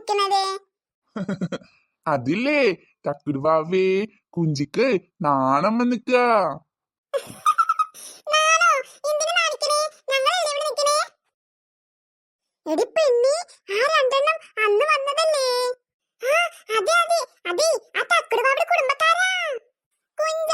നിക്കണത്? അതില്ലേ തക്കുടുവാവേ, കുഞ്ചിക്ക് നാണം വന്നിക്ക. എടി പെണ്ണി, ആ രണ്ടെണ്ണം അന്ന് വന്നതല്ലേ? അതെ അതെ അതെ, ആ തക്കുടുവാവിടെ കുടുംബക്കാരാ. കുഞ്ച,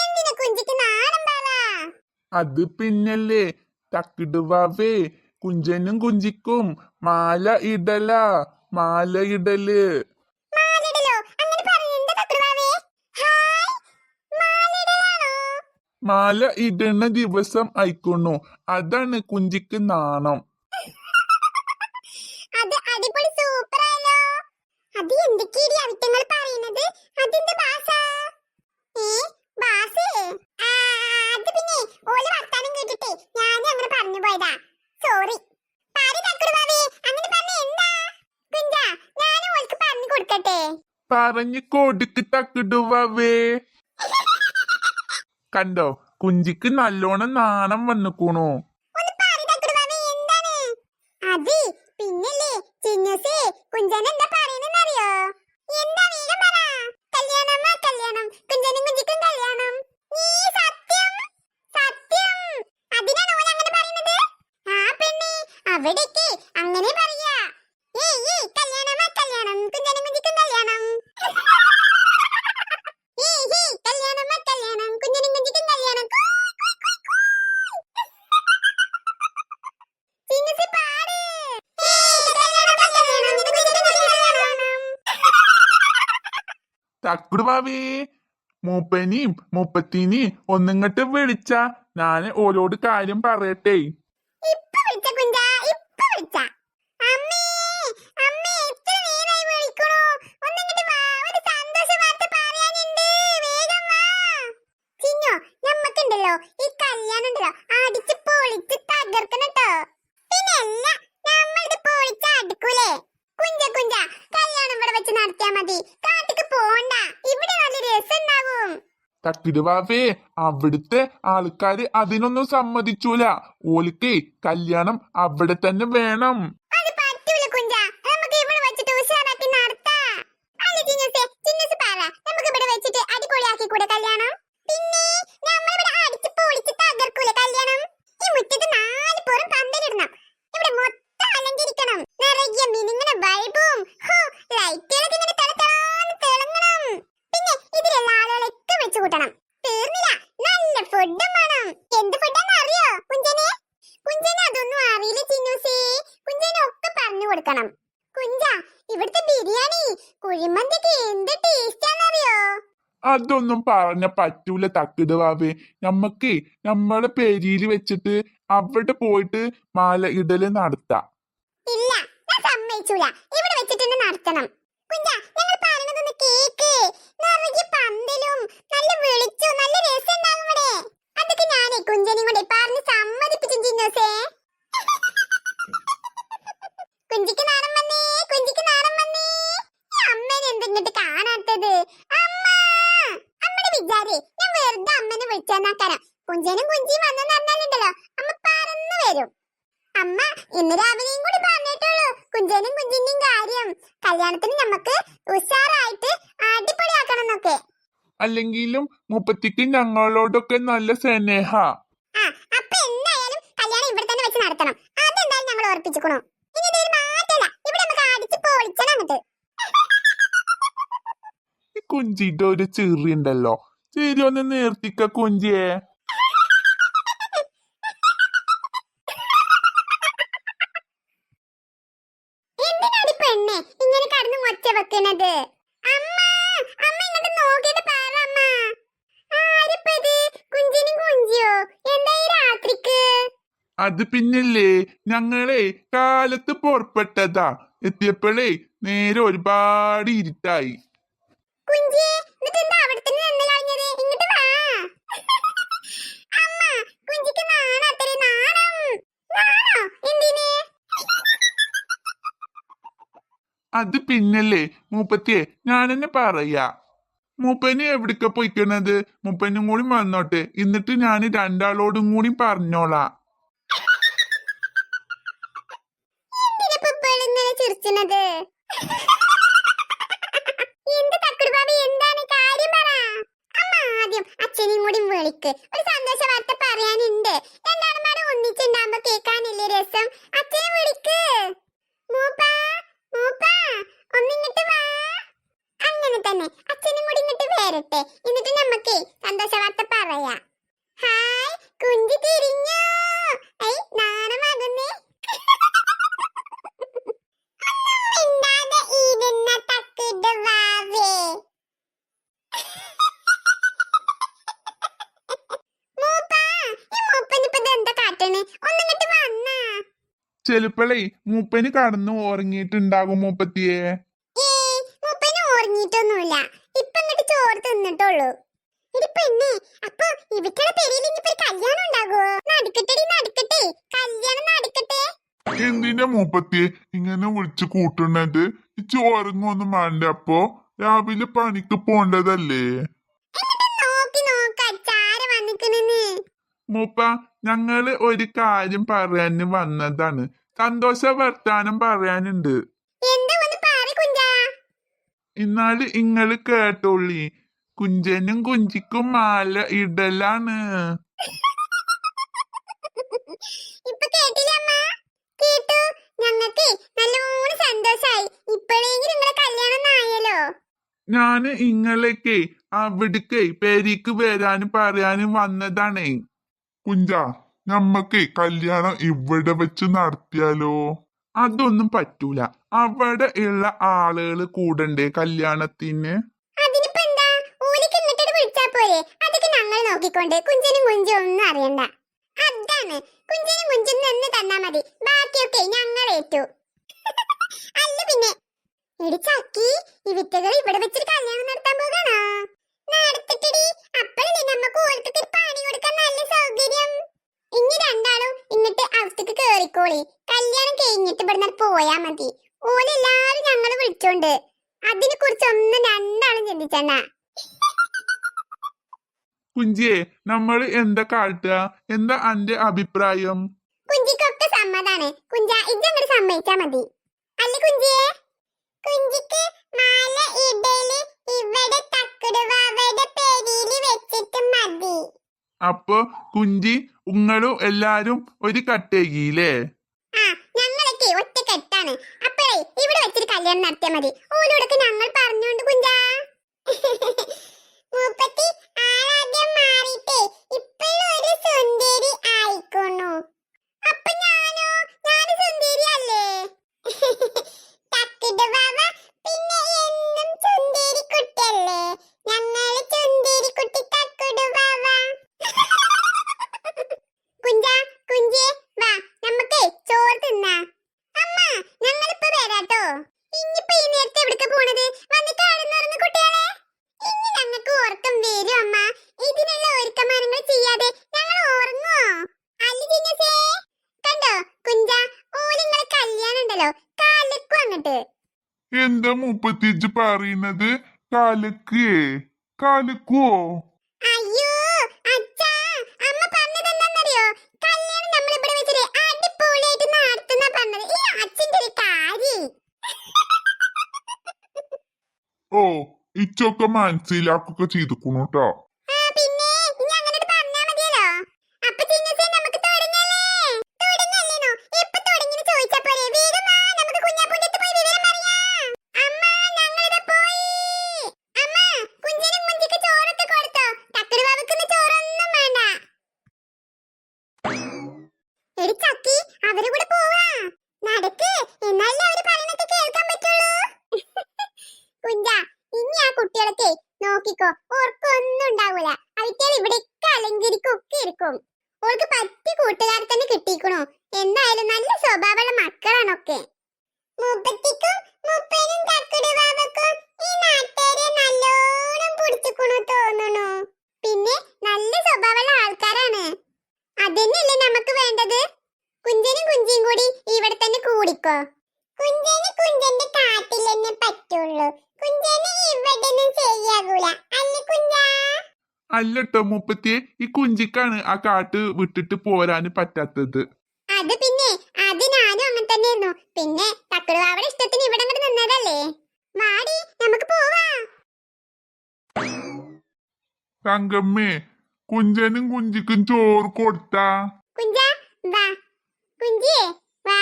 എന്തിനാ കുഞ്ചിക്ക് നാണം പറ? അത് പിന്നല്ലേ തക്കുടുവാവേ, കുഞ്ചനും കുഞ്ചിക്കും മാല ഇടല, മാല ഇടല്. മാലിടലോ? അങ്ങനെ പറയുന്നുണ്ട് തക്കുടുവാവേ? ഹായ്, മാലിടലാണോ? മാല ഇടുന്ന ദിവസം അയക്കുന്നു, അതാണ് കുഞ്ചിക്ക് നാണം. അത് അടിപൊളി സൂപ്പർ ആയല്ലോ. അത് എന്തൊക്കെയാണ് അവിറ്റങ്ങൾ പറയുന്നത്? അതെന്ത് ഭാഷ? ഭാഷ? അത് പിന്നെ ഓല വർത്താനം കേട്ടിട്ടേ ഞാനും അങ്ങനെ പറഞ്ഞു പോയതാ. സോറി. അങ്ങനെ പറഞ്ഞ എന്താ? കുഞ്ച, ഞാനും ഓൾക്ക് പറഞ്ഞു കൊടുക്കട്ടെ? പറഞ്ഞു കൊടുക്ക് തക്കുടുവാവേ. കണ്ടോ, കുഞ്ചിക്ക് നല്ലോണം നാണം വന്നിക്കണു. അത് പിന്നല്ലേ ചിന്നൂസേ, കുഞ്ചൻ എന്താ പറയുന്നറിയോ? എന്താ വേഗം പറ. കല്യാണമാ കല്യാണം, കുഞ്ചനും കുഞ്ചിക്കും കല്യാണം. നീ സത്യം സത്യം, അതിനാണ് ഓൻ അങ്ങനെ പറയുന്നത്? ആ പെണ്ണേ, അവിടേക്ക് അങ്ങനെ പറയാ. ഏയ് കല്യാണമാ കല്യാണം, കുഞ്ചനും കുഞ്ചിക്കും കല്യാണം. ഏയ് കല്യാണമാ കല്യാണം, കുഞ്ചനും കുഞ്ചിക്കും കല്യാണം. തക്കുടുവാവേ, മൂപ്പനെയും മുപ്പത്തിനെയും ഒന്നിങ്ങട്ട് വിളിച്ച ഞാന് ഓരോട് കാര്യം പറയട്ടെ. ഇപ്പൊ വിളിച്ച കുഞ്ചാ, ഇപ്പൊ വിളിച്ച. അമ്മേ അമ്മേ, എത്ര നേരായി വിളിക്കണു. ഒന്നിങ്ങട്ട് വാ, ഒരു സന്തോഷ വാർത്ത പറയാനുണ്ട്. വേഗം വാ. ചിന്നോ, നമ്മക്കുണ്ടല്ലോ ഈ കല്യാണം ഉണ്ടല്ലോ അടിച്ച് പൊളിച്ച് തകർക്കണട്ടോ. പിന്നെ അല്ല, നമ്മളിത് പൊളിച്ച അടുക്കൂലേ? കുഞ്ച കുഞ്ച, കല്യാണം ഇവിടെ വെച്ച് നടത്തിയാ മതി. കാട്ടിക്ക് പോണ്ട, ഇവിടെ നല്ല രസം ഉണ്ടാവും. തക്കുടുവാവേ, അവിടുത്തെ ആൾക്കാര് അതിനൊന്നും സമ്മതിച്ചൂല. ഓലിക്കേ കല്യാണം അവിടെ തന്നെ വേണം. അത് പറ്റൂല കുഞ്ച, നമുക്ക് ഇവിടെ വെച്ചിട്ട് ഉഷാറാക്കി നടത്താം. അല്ല ചിന്നൂസ് പറ, നമുക്ക് ഇവിടെ വെച്ചിട്ട് അടിപൊളിയാക്കി കൂടെ കല്യാണം? പിന്നെ നമ്മളിവിടെ അടിച്ച് പൊളിച്ച് തകർക്കൂലെ കല്യാണം? ഈ മുറ്റത്ത് 4 പുറം പന്തലിടണം, ഇവിടെ മൊത്തം അലങ്കരിക്കണം. നിറയെ മിനുങ്ങണ ബൾബും ലൈറ്റുകളൊക്കെ ഇങ്ങനെ തിളതിളാന്ന് തിളങ്ങണം. പിന്നെ ഇതിലുള്ള ആളുകളൊക്കെ വെച്ച് കൂട്ടണം. തീർന്നില്ല, നല്ല ഫുഡും വേണം. എന്ത് ഫുഡാന്ന് അറിയോ കുഞ്ചനെ? കുഞ്ചനെ അതൊന്നും അറിയില്ല ചിന്നൂസേ. കുഞ്ചനെ ഒക്കെ പറഞ്ഞു കൊടുക്കണം. കുഞ്ച, ഇവിടുത്തെ ബിരിയാണി കുഴിമന്തിക്ക് എന്ത് ടേസ്റ്റാന്നറിയോ? അതൊന്നും പറഞ്ഞ പറ്റൂല തക്കുടുവാവേ. നമ്മക്ക് നമ്മളെ പെരിയിൽ വെച്ചിട്ട് അവിടെ പോയിട്ട് മാല ഇടല് നടത്താം. ഇല്ല, ഞാൻ സമ്മതിച്ചൂല. ഇവിടെ വെച്ചിട്ട് തന്നെ നടത്തണം. കുഞ്ച, ഞങ്ങൾ പറയുന്നതൊന്ന് കേക്ക്. നിറയെ പന്തലും നല്ല വെളിച്ചവും നല്ല രസം ഉണ്ടാകും ഇവിടെ. അതൊക്കെ ഞാനേ കുഞ്ചനെയും കൂടെ പറഞ്ഞ് സമ്മതിപ്പിച്ചു ചിന്നൂസേ. കുഞ്ചിക്ക് നാണം വന്നേ, കുഞ്ചിക്ക് നാണം വന്നേ. ഈ അമ്മേനെ എന്തെങ്കിലും കാണാത്തത്? അമ്മ, അമ്മയുടെ വിചാരേ ഞാൻ വെറുതെ അമ്മനെ വിളിച്ചെന്നാക്കാനാ. കുഞ്ചനും കുഞ്ചിയും വന്നെന്ന് പറഞ്ഞാലുണ്ടല്ലോ അമ്മ പറന്നു വരും. അമ്മ ഇന്ന് രാവിലെയും കൂടി പറഞ്ഞിട്ടുള്ളൂ കുഞ്ചനും കുഞ്ചിന്റെയും കാര്യം. കല്യാണത്തിന് നമുക്ക് ഉഷാറായിട്ട് അടിപൊളിയാക്കണം എന്നൊക്കെ. അല്ലെങ്കിലും മുപ്പത്തിക്ക് ഞങ്ങളോടൊക്കെ നല്ല സ്നേഹ. അപ്പൊ എന്തായാലും കല്യാണം ഇവിടെ തന്നെ വെച്ച് നടത്തണം. അതെന്തായാലും ഞങ്ങൾ ഓർപ്പിച്ചിക്കണു. ഇനി ഇതൊരു മാറ്റല്ല, ഇവിടെ നമുക്ക് അടിച്ച് പൊളിച്ചണം. എന്നിട്ട് കുഞ്ചിന്റെ ഒരു ചിറി ഉണ്ടല്ലോ, ചിരി ഒന്ന് നിർത്തിക്ക കുഞ്ചിയെ. എന്തിനാണ് പെണ്ണെ ഇങ്ങനെ കടന്ന് ഒച്ച വെക്കുന്നത്? അമ്മ, അമ്മ ഇങ്ങോട്ട് നോക്കിയിട്ട് പറ അമ്മ. ആരിപ്പത്? കുഞ്ചിനും കുഞ്ചിയോ? എന്താ ഈ രാത്രിക്ക്? അത് പിന്നല്ലേ ഞങ്ങളെ കാലത്ത് പുറപ്പെട്ടതാ. എത്തിയപ്പോഴേ നേരെ ഒരുപാട് ഇരുട്ടായി. കുഞ്ചി, എന്നിട്ട് എന്താ അവിടെ തന്നെ നിന്ന് കളഞ്ഞത്? ഇങ്ങോട്ട് വാ. അമ്മ, കുഞ്ചിക്ക് നാണാത്തേ, നാണം. നാണോ? എന്തിന്? അത് പിന്നല്ലേ മൂപ്പത്തിയെ, ഞാനെന്നെ പറയാ. മൂപ്പന് എവിടക്ക പോയിക്കണത്? മൂപ്പനും കൂടി വന്നോട്ടെ, എന്നിട്ട് ഞാൻ രണ്ടാളോടും കൂടി പറഞ്ഞോളാം. എന്തിനാ ഇങ്ങനെ ചിരിച്ചത്? നമുക്ക് ഒരു സന്തോഷ വാർത്ത പറയാനുണ്ട്. രണ്ടാളും പാടെ ഒന്നിച്ചുണ്ടാകുമ്പോ കേൾക്കാനില്ലേ രസം? അച്ഛനെ വിളിക്ക്. മൂപ്പാ മൂപ്പാ ഒന്നിങ്ങോട്ട് വാ. അങ്ങനെ തന്നെ അച്ഛനും കൂടി ഇങ്ങോട്ട് വരട്ടെ, എന്നിട്ട് നമുക്ക് സന്തോഷ വാർത്ത പറയാം. ഹായ് കുഞ്ചി തിരിഞ്ഞു. ഐ നാണമാകുന്നേ. മിണ്ടാതെ ഇരുന്ന തക്കിട് വാവേ. മൂപ്പാ ഈ മൂപ്പനിപ്പോ എന്താ കാട്ടണ്? ഒന്നിങ്ങോട്ട് വന്നാ. ചെലപ്പളേ മൂപ്പന് കടന്നു ഉറങ്ങിയിട്ടുണ്ടാകും മൂപ്പത്തിയെ. മൂപ്പന് ഉറങ്ങിയിട്ടൊന്നുമില്ല, ഇപ്പൊ ഇങ്ങോട്ട് ചോറ് തിന്നിട്ടുള്ളൂ. ഇടി പെണ്ണേ, അപ്പൊ ഇവക്കടെ പെരയിൽ ഇനിയിപ്പോ ഒരു കല്യാണം ഉണ്ടാകുമോ? നടക്കട്ടെടി നടക്കട്ടെ, കല്യാണം നടക്കട്ടെ. എന്തിനാ മൂപ്പത്തിയെ ഇങ്ങനെ വിളിച്ചു കൂട്ടുന്നത്? ഇച്ച് ഉറങ്ങൊന്നും വേണ്ട. അപ്പൊ രാവിലെ പണിക്ക് പോണ്ടതല്ലേ? നോക്കി നോക്ക അച്ചാര വന്നിക്കണെന്ന്. മൂപ്പ, ഞങ്ങള് ഒരു കാര്യം പറയാന് വന്നതാണ്. സന്തോഷ വർത്താനം പറയാനുണ്ട്. എന്താ ഒന്ന് പറ കുഞ്ചാ. എന്നാല് ഇങ്ങള് കേട്ടോളി. കുഞ്ചനും കുഞ്ചിക്കും മാല ഇടലാണ്. ഇപ്പൊ കേട്ടില്ലേ അമ്മ? കേട്ടു. ഞങ്ങൾക്ക് നല്ലോണം സന്തോഷായി. ഇപ്പോഴെങ്കിലും നിങ്ങളെ കല്യാണം ആയല്ലോ. ഞാന് ഇങ്ങളൊക്കെ അവിടേക്ക് പേരിക്ക് വരാനും പറയാനും വന്നതാണേ. കുഞ്ച, നമ്മക്ക് കല്യാണം ഇവിടെ വെച്ച് നടത്തിയാലോ? അതൊന്നും പറ്റൂല. അവിടെ ഉള്ള ആളുകൾ കൂടണ്ടേ കല്യാണത്തിന്? അതിനിപ്പോ എന്താ? ഓലിക്ക് ഇങ്ങോട്ട് വിളിച്ചാ പോരെ? അതൊക്കെ ഞങ്ങൾ നോക്കിക്കൊണ്ട് കുഞ്ചനും കുഞ്ചും ഒന്നും അറിയണ്ട. അതാണ്, കുഞ്ചനും കുഞ്ചും നിന്ന് തന്നാ മതി, ബാക്കിയൊക്കെ ഞങ്ങൾ ഏറ്റു. അല്ല പിന്നെ എടി ചക്കി, ഈ വിത്തുകൾ ഇവിടെ വെച്ചൊരു കല്യാണം നടത്താൻ പോകണോ? നടത്തിട്ടടി, അപ്പോഴല്ലേ നമുക്ക് ഓർക്കൊക്കെ പണി കൊടുക്കാൻ നല്ല സൗകര്യം. ഇനി രണ്ടാളും ഇങ്ങോട്ട് അവസ്ഥക്ക് കേറിക്കോളി. കല്യാണം കഴിഞ്ഞിട്ട് ഇവിടുന്ന് പോയാ മതി. ഓലെല്ലാരും ഞങ്ങള് വിളിച്ചോണ്ട്. അതിനെ കുറിച്ചൊന്നും രണ്ടാളും ചിന്തിച്ചണ്ട. കുഞ്ചിയെ, നമ്മൾ എന്താ കാട്ടുക? എന്താ അന്റെ അഭിപ്രായം? കുഞ്ചിക്കൊക്കെ സമ്മതാണ്. കുഞ്ച ഇതങ്ങോട്ട് സമ്മതിച്ചാ മതി. അല്ല കുഞ്ചിയെ, കുഞ്ചിക്ക് മാല ഇടല് ഇവിടെ തക്കടുവാവയുടെ പേരില് വെച്ചിട്ട് മതി. അപ്പൊ കുഞ്ചി ഉങ്ങളും എല്ലാരും ഒരു കട്ടേകിയില്ലേ? ആ, ഞങ്ങളൊക്കെ ഒറ്റ കെട്ടാണ്. അപ്പോഴേ ഇവിടെ വെച്ചൊരു കല്യാണം നടത്തിയാ മതി. ഓലോടൊക്കെ ഞങ്ങൾ പറഞ്ഞോണ്ട് കുഞ്ചാ. മൂപ്പത്തി ആരാദ്യം മാറിയിട്ടേ ഇപ്പോഴും ഒരു സുന്ദരി ആയിക്കോണു. അപ്പൊ ഞാനോ? ഞാന് സുന്ദരി അല്ലേ? തക്കിട് വാവ പിന്നെ എന്നും സുന്ദരി കുട്ടിയല്ലേ? ഞങ്ങള് സുന്ദരി കുട്ടി തക്കിട് വാവ. കുഞ്ചാ കുഞ്ചേ വാ, നമുക്ക് ചോറ് തിന്നാ. അമ്മ ഞങ്ങളിപ്പോ വരാട്ടോ. ഇനിയിപ്പോ ഈ നേരത്തെ എവിടേക്ക് പോണത്? വന്ന് കാണുന്നുറങ്ങ് കുട്ടികളെ. ഇനി ഞങ്ങൾക്ക് ഉറക്കം വരും അമ്മ. ഇതിനുള്ള ഒരുക്കമാനങ്ങൾ ചെയ്യാതെ ഞങ്ങൾ ഉറങ്ങുവോ? അല്ല ജിന്നസേ, കണ്ടോ കുഞ്ച, ഓലിങ്ങളെ കല്യാണം ഉണ്ടല്ലോ, കാലക്കും അങ്ങട്ട്. എന്താ മൂപ്പത്തിച്ച് പറയുന്നത്? കാലക്കേ? കാലക്കുവോ? അയ്യോ അച്ഛാ, അമ്മ പറഞ്ഞത് എന്താണെന്നറിയോ? കല്യാണം നമ്മൾ ഇവിടെ വെച്ചിട്ട് അടിപൊളിയായിട്ട് നടത്തുന്ന പറഞ്ഞത്. ഈ അച്ഛന്റെ ഒരു കാര്യം. ഓ, ഇച്ചൊക്കെ മനസ്സിലാക്കുക ചെയ്തുക്കണു ട്ടോ. ആ പിന്നെ ഇനി അങ്ങോട്ട് പറഞ്ഞാ മതിയല്ലോ. അപ്പൊ ചിന്നസേ നമുക്ക് തുടങ്ങല്ലേ? തുടങ്ങല്ലേനോ? എപ്പോ തുടങ്ങിന്ന് ചോദിച്ചാ പോരെ? വേഗം വാ, നമുക്ക് കുഞ്ഞാപ്പൂന്റെ അടുത്ത് പോയി വിവരം പറയാം. അമ്മ ഞങ്ങളിതാ പോയി. അമ്മ കുഞ്ചനും കുഞ്ചിക്ക് ചോറൊക്കെ കൊടുത്തോ? തക്കടുവാവക്കുന്ന ചോറൊന്നും വേണ്ട. എടി ചക്കി, അവരെ കൂടെ പോവാ. നടക്ക്, എന്നാലേ അവര് പറയണൊക്കെ കേൾക്കാൻ പറ്റുള്ളൂ. കുഞ്ച, ഇനി ആ കുട്ടികളൊക്കെ നോക്കിക്കോ, ഓർക്കൊന്നും ഉണ്ടാവൂല. അവറ്റകൾ ഇവിടെയൊക്കെ അലങ്കരിക്കൊക്കെ ഇരിക്കും. ഓൾക്ക് പറ്റിയ കൂട്ടുകാരെ തന്നെ കിട്ടിക്കണോ. എന്തായാലും നല്ല സ്വഭാവമുള്ള മക്കളാണൊക്കെ. മുപ്പത്തിക്കും മുപ്പനും തക്കടുവാവക്കും ഈ നാട്ടുകാരെ നല്ലോണം പിടിച്ചിക്കണു തോന്നുന്നു. പിന്നെ നല്ല സ്വഭാവമുള്ള ആൾക്കാരാണ്. അതന്നെയല്ലേ നമുക്ക് വേണ്ടത്. കുഞ്ചനും കുഞ്ചിയും കൂടി ഇവിടെ തന്നെ കൂടിക്കോ. കുഞ്ചന് കുഞ്ചന്റെ കാട്ടിൽ തന്നെ പറ്റുള്ളൂ. കുഞ്ചന് ഇവിടെ ശരിയാകൂല. അല്ല കുഞ്ചാ? അല്ലട്ടോ മൂപ്പത്തിയെ, ഈ കുഞ്ചിക്കാണ് ആ കാട്ട് വിട്ടിട്ട് പോരാന് പറ്റാത്തത്. അത് പിന്നെ അത് ഞാനും അങ്ങനെ തന്നെയായിരുന്നു. പിന്നെ തക്കടുവാവയുടെ ഇഷ്ടത്തിന് ഇവിടെ അങ്ങോട്ട് നിന്നതല്ലേ. മാടി നമുക്ക് പോവാ. തങ്കമ്മേ, കുഞ്ചനും കുഞ്ചിക്കും ചോറ് കൊടുത്താ? കുഞ്ച വാ, കുഞ്ചിയേ വാ,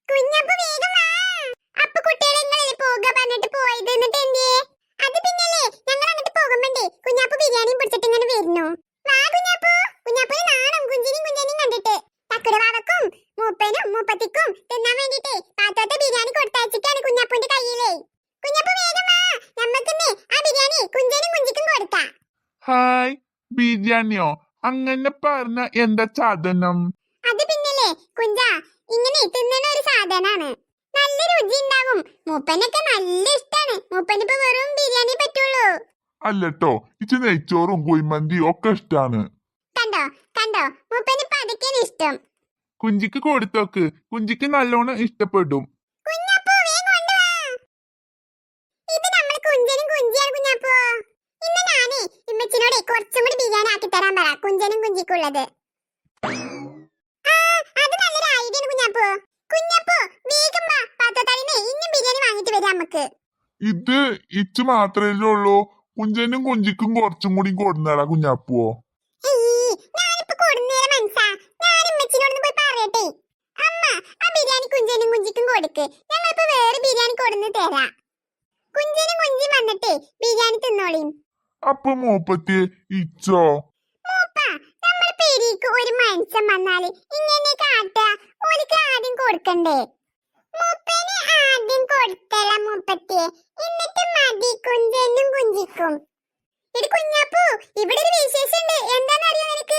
കുഞ്ഞപ്പ വേഗം വാ. അപ്പൊ കുട്ടികളെ നിങ്ങളല്ലേ പോക പറഞ്ഞിട്ട് പോയത്, എന്നിട്ട് എന്തിയെ? അത് പിന്നല്ലേ ഞങ്ങൾ അങ്ങോട്ട് പോകുമ്പോണ്ടേ കുഞ്ഞാപ്പു ബിരിയാണിയും പിടിച്ചിട്ട് ഇങ്ങനെ വരുന്നു. വാ കുഞ്ഞാപ്പു, കുഞ്ഞാപ്പുനെ നാണം കുഞ്ചിനെയും കുഞ്ചനെയും കണ്ടിട്ട്. തക്കുടവാവക്കും മൂപ്പനും മൂപ്പത്തിക്കും തിന്നാൻ വേണ്ടിട്ടേ പാത്രത്തെ ബിരിയാണി കൊടുത്തയച്ചിട്ടാണ് കുഞ്ഞാപ്പുന്റെ കയ്യിലേ. കുഞ്ഞാപ്പു വേഗം വാ, നമ്മക്കിന്നേ ആ ബിരിയാണി കുഞ്ചനും കുഞ്ചിക്കും കൊടുക്കാം. ഹായ്, ബിരിയാണിയോ? അങ്ങനെ പറഞ്ഞ എന്താ സാധനം? അത് പിന്നല്ലേ കുഞ്ച, ഇങ്ങനെ തിന്നണ ഒരു സാധനാണ്. നല്ല രുചി ഉണ്ടാവും. മൂപ്പനൊക്കെ നല്ല ഇഷ്ടാണ്. മൂപ്പനിപ്പോ വെറും ബിരിയാണി പറ്റുള്ളൂ. അല്ലട്ടോ, ഇച്ച് നെയ്ച്ചോറും കുഴിമന്തിയും ഒക്കെ ഇഷ്ടാണ്. കണ്ടോ കണ്ടോ, മൂപ്പനിപ്പോ അതൊക്കെയാണ് ഇഷ്ടം. കുഞ്ചിക്ക് കൊടുത്തോക്ക്, കുഞ്ചിക്ക് നല്ലോണം ഇഷ്ടപ്പെടും. കുഞ്ഞാപ്പൂ വേഗം കൊണ്ടുവാ. ഇത് നമ്മള് കുഞ്ചനും കുഞ്ചിയാണ് കുഞ്ഞാപ്പൂ. ഇന്ന് ഞാനേ ഇമ്മച്ചിനോടെ കുറച്ചും കൂടി ബിരിയാണി ആക്കി തരാൻ പറ, കുഞ്ചനും കുഞ്ചിക്കുള്ളത്. അത് നല്ലൊരു ഐഡിയ കുഞ്ഞാപ്പൂ. കുഞ്ഞാപ്പൂ വേഗം വാ, പാത്രത്താലിനെ ഇന്നും ബിരിയാണി വാങ്ങിട്ട് വരാം നമുക്ക്. ഇത് ഇച്ച് മാത്രല്ലേ ഉള്ളൂ? കുഞ്ചനും കുഞ്ചിക്കും കുറച്ചും കൂടി കൊടുന്നടാ കുഞ്ഞാപ്പുവോ. ഞാനിപ്പോ കൊടുന്നേരം മനസ്സാ, ഞാൻ ഇമ്മച്ചിനോടൊന്ന് പോയി പറയട്ടെ. അമ്മ ആ ബിരിയാണി കുഞ്ചനും കുഞ്ചിക്കും കൊടുക്ക്, ഞങ്ങളിപ്പോ വേറെ ബിരിയാണി കൊടുന്ന് തരാം. കുഞ്ചനും കുഞ്ചിയും വന്നിട്ടേ ബിരിയാണി തിന്നോളിയും. അപ്പൊ മൂപ്പത്തിയെ ഇച്ചോ? മൂപ്പ, നമ്മൾ പെരീക്ക് ഒരു മനുഷ്യൻ വന്നാല് ഇങ്ങനെ കാട്ടാ, ഓലിക്ക് ആദ്യം കൊടുക്കണ്ടേ? മൂപ്പന് ആദ്യം കൊടുത്തല്ല മൂപ്പത്തിയെ, എന്നിട്ട് മതി കുഞ്ചനും കുഞ്ചിക്കും. എടി കുഞ്ഞാപ്പൂ, ഇവിടെ ഒരു വിശേഷമുണ്ട്. എന്താണെന്നറിയോ നിനക്ക്?